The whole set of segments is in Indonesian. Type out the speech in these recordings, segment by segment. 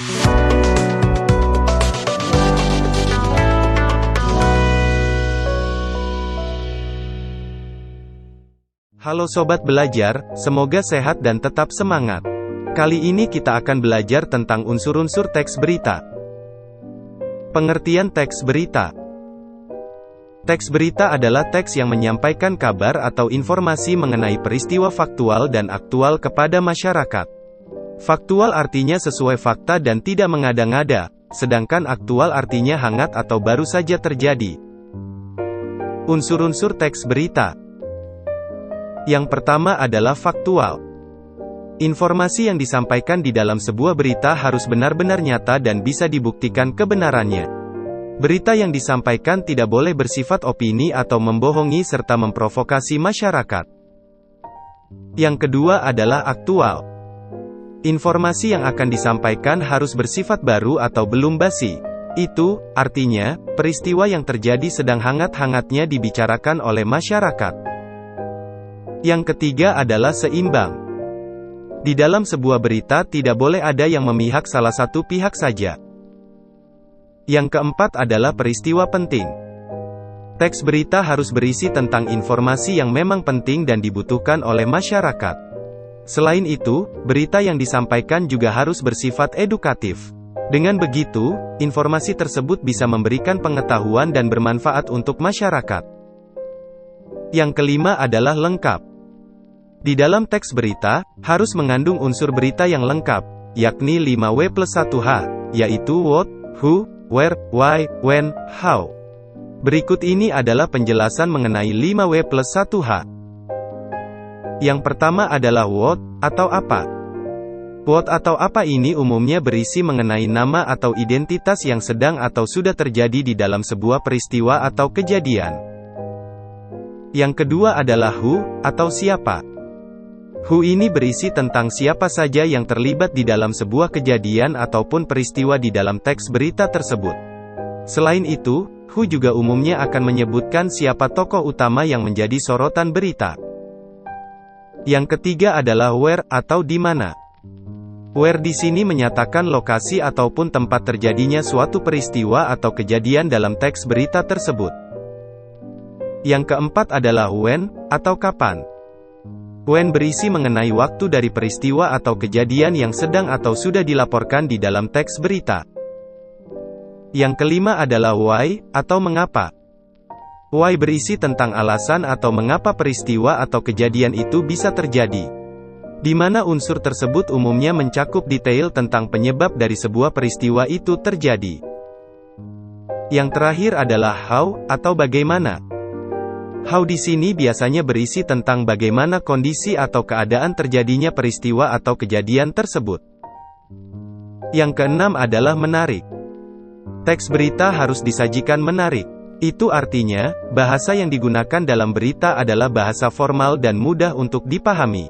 Halo Sobat Belajar, semoga sehat dan tetap semangat. Kali ini kita akan belajar tentang unsur-unsur teks berita. Pengertian teks berita. Teks berita adalah teks yang menyampaikan kabar atau informasi mengenai peristiwa faktual dan aktual kepada masyarakat. Faktual artinya sesuai fakta dan tidak mengada-ngada, sedangkan aktual artinya hangat atau baru saja terjadi. Unsur-unsur teks berita. Yang pertama adalah faktual. Informasi yang disampaikan di dalam sebuah berita harus benar-benar nyata dan bisa dibuktikan kebenarannya. Berita yang disampaikan tidak boleh bersifat opini atau membohongi serta memprovokasi masyarakat. Yang kedua adalah aktual. Informasi yang akan disampaikan harus bersifat baru atau belum basi. Itu artinya, peristiwa yang terjadi sedang hangat-hangatnya dibicarakan oleh masyarakat. Yang ketiga adalah seimbang. Di dalam sebuah berita tidak boleh ada yang memihak salah satu pihak saja. Yang keempat adalah peristiwa penting. Teks berita harus berisi tentang informasi yang memang penting dan dibutuhkan oleh masyarakat. Selain itu, berita yang disampaikan juga harus bersifat edukatif. Dengan begitu, informasi tersebut bisa memberikan pengetahuan dan bermanfaat untuk masyarakat. Yang kelima adalah lengkap. Di dalam teks berita, harus mengandung unsur berita yang lengkap, yakni 5W+1H, yaitu what, who, where, why, when, how. Berikut ini adalah penjelasan mengenai 5W+1H. Yang pertama adalah what, atau apa. What atau apa ini umumnya berisi mengenai nama atau identitas yang sedang atau sudah terjadi di dalam sebuah peristiwa atau kejadian. Yang kedua adalah who, atau siapa. Who ini berisi tentang siapa saja yang terlibat di dalam sebuah kejadian ataupun peristiwa di dalam teks berita tersebut. Selain itu, who juga umumnya akan menyebutkan siapa tokoh utama yang menjadi sorotan berita. Yang ketiga adalah where, atau di mana. Where di sini menyatakan lokasi ataupun tempat terjadinya suatu peristiwa atau kejadian dalam teks berita tersebut. Yang keempat adalah when, atau kapan. When berisi mengenai waktu dari peristiwa atau kejadian yang sedang atau sudah dilaporkan di dalam teks berita. Yang kelima adalah why, atau mengapa. Why berisi tentang alasan atau mengapa peristiwa atau kejadian itu bisa terjadi. Di mana unsur tersebut umumnya mencakup detail tentang penyebab dari sebuah peristiwa itu terjadi. Yang terakhir adalah how, atau bagaimana. How di sini biasanya berisi tentang bagaimana kondisi atau keadaan terjadinya peristiwa atau kejadian tersebut. Yang keenam adalah menarik. Teks berita harus disajikan menarik. Itu artinya, bahasa yang digunakan dalam berita adalah bahasa formal dan mudah untuk dipahami.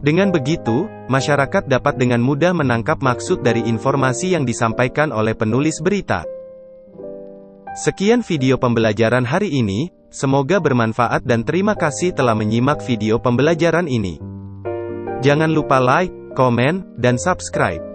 Dengan begitu, masyarakat dapat dengan mudah menangkap maksud dari informasi yang disampaikan oleh penulis berita. Sekian video pembelajaran hari ini, semoga bermanfaat dan terima kasih telah menyimak video pembelajaran ini. Jangan lupa like, komen, dan subscribe.